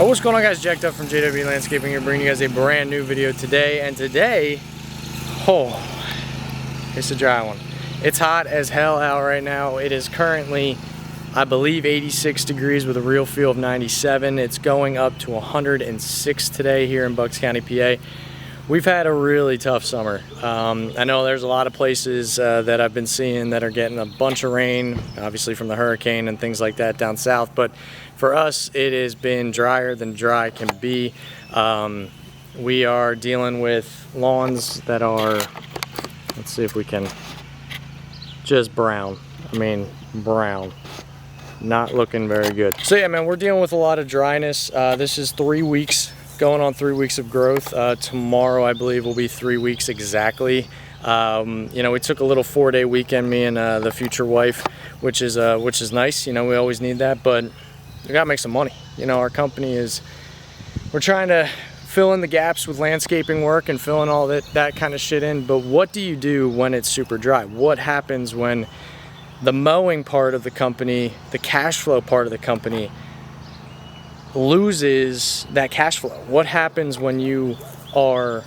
Oh, what's going on, guys? Jacked up from JW Landscaping here, bringing you guys a brand new video today. And today, oh, it's a dry one. It's hot as hell out right now. It is currently, I believe, 86 degrees with a real feel of 97. It's going up to 106 today here in Bucks County, PA. We've had a really tough summer. I know there's a lot of places that I've been seeing that are getting a bunch of rain, obviously from the hurricane and things like that down south, but for us it has been drier than dry can be. We are dealing with lawns that are, let's see if we can, just brown. I mean, brown. Not looking very good. So yeah, man, we're dealing with a lot of dryness. This is 3 weeks. Going on 3 weeks of growth. Tomorrow, I believe, will be 3 weeks exactly. You know, we took a little 4-day weekend, me and the future wife, which is nice. You know, we always need that, but we gotta make some money. You know, our company is, we're trying to fill in the gaps with landscaping work and filling all that kind of shit in. But what do you do when it's super dry? What happens when the mowing part of the company, the cash flow part of the company, loses that cash flow? What happens when you are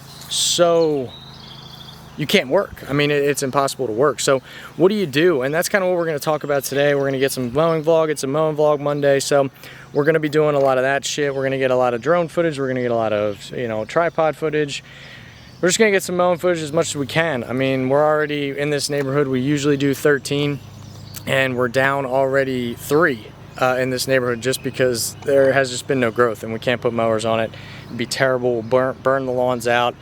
you can't work? I mean, it's impossible to work. So what do you do? And that's kind of what we're going to talk about today. We're going to get some mowing vlog. It's a mowing vlog Monday, so we're going to be doing a lot of that shit. We're going to get a lot of drone footage. We're going to get a lot of, you know, tripod footage. We're just going to get some mowing footage as much as we can. I mean, we're already in this neighborhood. We usually do 13 and we're down already 3 in this neighborhood just because there has just been no growth and we can't put mowers on it. It'd be terrible. We'll burn the lawns out.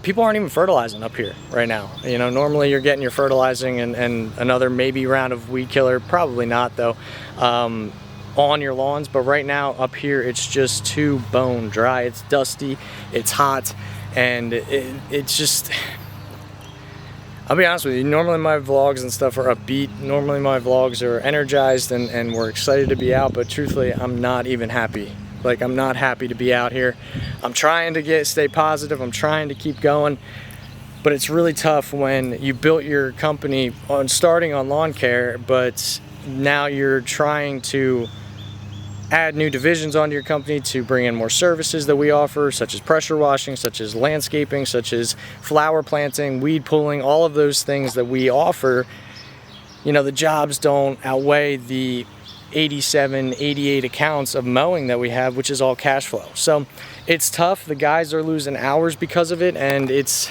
People aren't even fertilizing up here right now. You know, normally you're getting your fertilizing and another maybe round of weed killer, probably not though, on your lawns. But right now up here it's just too bone dry. It's dusty, it's hot, and it's just, I'll be honest with you, normally my vlogs and stuff are upbeat. Normally my vlogs are energized and we're excited to be out, but truthfully, I'm not even happy. Like, I'm not happy to be out here. I'm trying to stay positive. I'm trying to keep going, but it's really tough when you built your company on starting on lawn care, but now you're trying to add new divisions onto your company to bring in more services that we offer, such as pressure washing, such as landscaping, such as flower planting, weed pulling, all of those things that we offer. You know, the jobs don't outweigh the 87, 88 accounts of mowing that we have, which is all cash flow. So it's tough. The guys are losing hours because of it, and it's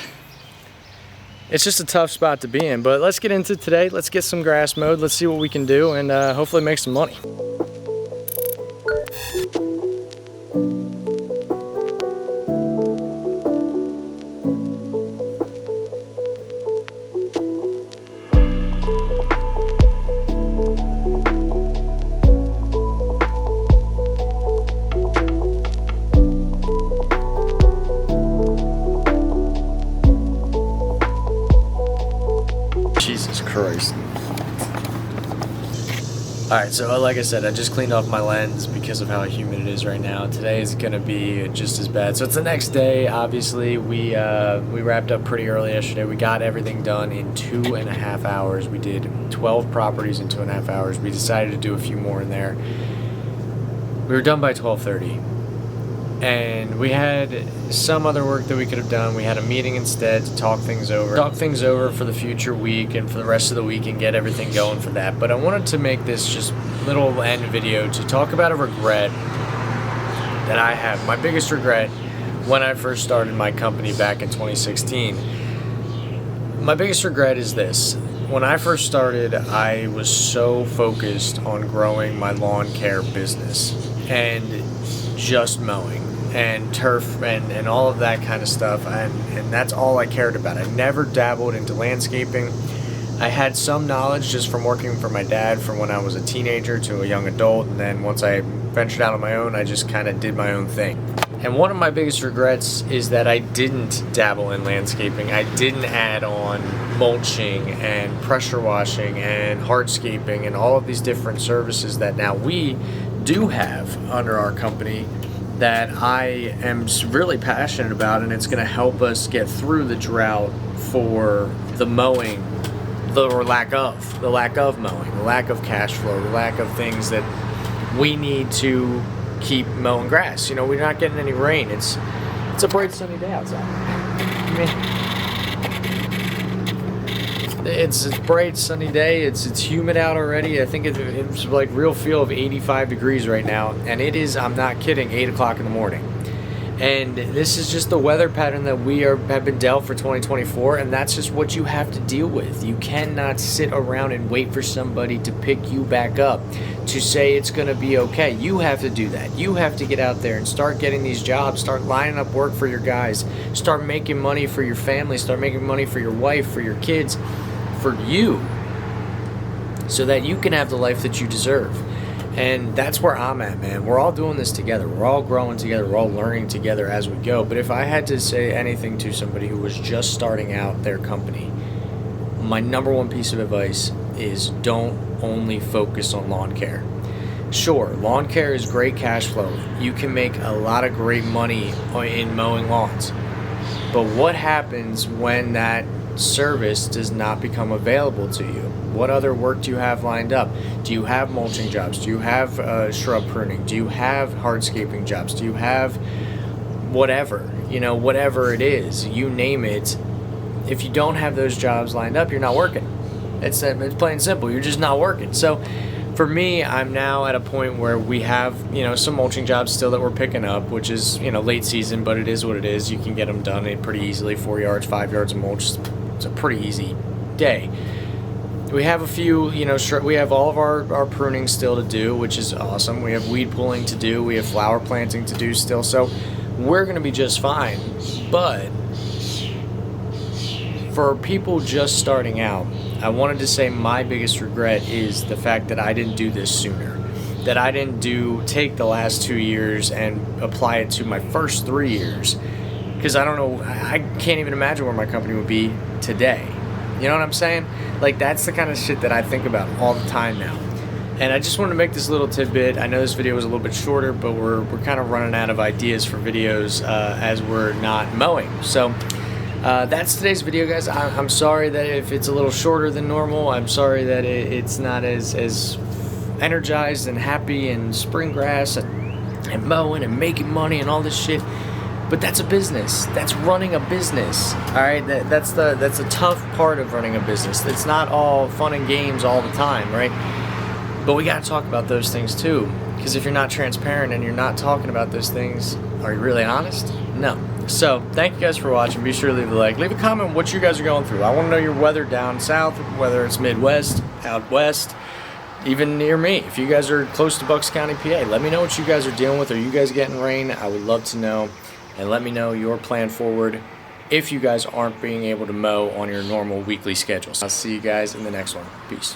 just a tough spot to be in. But let's get into today. Let's get some grass mowed. Let's see what we can do and hopefully make some money. Jesus Christ. Alright, so like I said, I just cleaned off my lens because of how humid it is right now. Today is going to be just as bad. So it's the next day, obviously. We wrapped up pretty early yesterday. We got everything done in 2.5 hours. We did 12 properties in 2.5 hours. We decided to do a few more in there. We were done by 12:30. And we had some other work that we could have done. We had a meeting instead to talk things over for the future week and for the rest of the week and get everything going for that. But I wanted to make this just little end video to talk about a regret that I have. My biggest regret when I first started my company back in 2016. My biggest regret is this. When I first started, I was so focused on growing my lawn care business and just mowing and turf and all of that kind of stuff, and that's all I cared about. I never dabbled into landscaping. I had some knowledge just from working for my dad from when I was a teenager to a young adult, and then once I ventured out on my own, I just kind of did my own thing. And one of my biggest regrets is that I didn't dabble in landscaping. I didn't add on mulching and pressure washing and hardscaping and all of these different services that now we do have under our company that I am really passionate about, and it's going to help us get through the drought for the mowing, the lack of mowing, the lack of cash flow, the lack of things that we need to keep mowing grass. You know, we're not getting any rain. It's a bright sunny day outside. I mean, it's a bright sunny day. It's humid out already. I think it's like real feel of 85 degrees right now, and it is, I'm not kidding, 8 o'clock in the morning. And this is just the weather pattern that we have been dealt for 2024, and that's just what you have to deal with. You cannot sit around and wait for somebody to pick you back up, to say it's going to be okay. You have to do that. You have to get out there and start getting these jobs, start lining up work for your guys, start making money for your family, start making money for your wife, for your kids, for you, so that you can have the life that you deserve. And that's where I'm at, man. We're all doing this together. We're all growing together. We're all learning together as we go. But if I had to say anything to somebody who was just starting out their company, my number one piece of advice is don't only focus on lawn care. Sure, lawn care is great cash flow. You can make a lot of great money in mowing lawns. But what happens when that service does not become available to you? What other work do you have lined up? Do you have mulching jobs? Do you have shrub pruning? Do you have hardscaping jobs? Do you have whatever, you know, whatever it is, you name it? If you don't have those jobs lined up, you're not working. It's plain and simple. You're just not working. So for me, I'm now at a point where we have, you know, some mulching jobs still that we're picking up, which is, you know, late season, but it is what it is. You can get them done pretty easily. 4 yards, 5 yards of mulch. It's a pretty easy day. We have a few, you know, we have all of our pruning still to do, which is awesome. We have weed pulling to do. We have flower planting to do still. So we're going to be just fine. But for people just starting out, I wanted to say my biggest regret is the fact that I didn't do this sooner. That I didn't take the last 2 years and apply it to my first 3 years. Because I don't know, I can't even imagine where my company would be today. You know what I'm saying? Like, that's the kind of shit that I think about all the time now. And I just wanted to make this little tidbit. I know this video was a little bit shorter, but we're kind of running out of ideas for videos as we're not mowing. So that's today's video, guys. I'm sorry that if it's a little shorter than normal. I'm sorry that it's not as energized and happy and spring grass and mowing and making money and all this shit. But that's a business. That's running a business. All right, that's the tough part of running a business. It's not all fun and games all the time, right? But we got to talk about those things too. Because if you're not transparent and you're not talking about those things, are you really honest? No. So thank you guys for watching. Be sure to leave a like. Leave a comment on what you guys are going through. I want to know your weather down south, whether it's Midwest, out west, even near me. If you guys are close to Bucks County, PA, let me know what you guys are dealing with. Are you guys getting rain? I would love to know. And let me know your plan forward if you guys aren't being able to mow on your normal weekly schedules. I'll see you guys in the next one. Peace.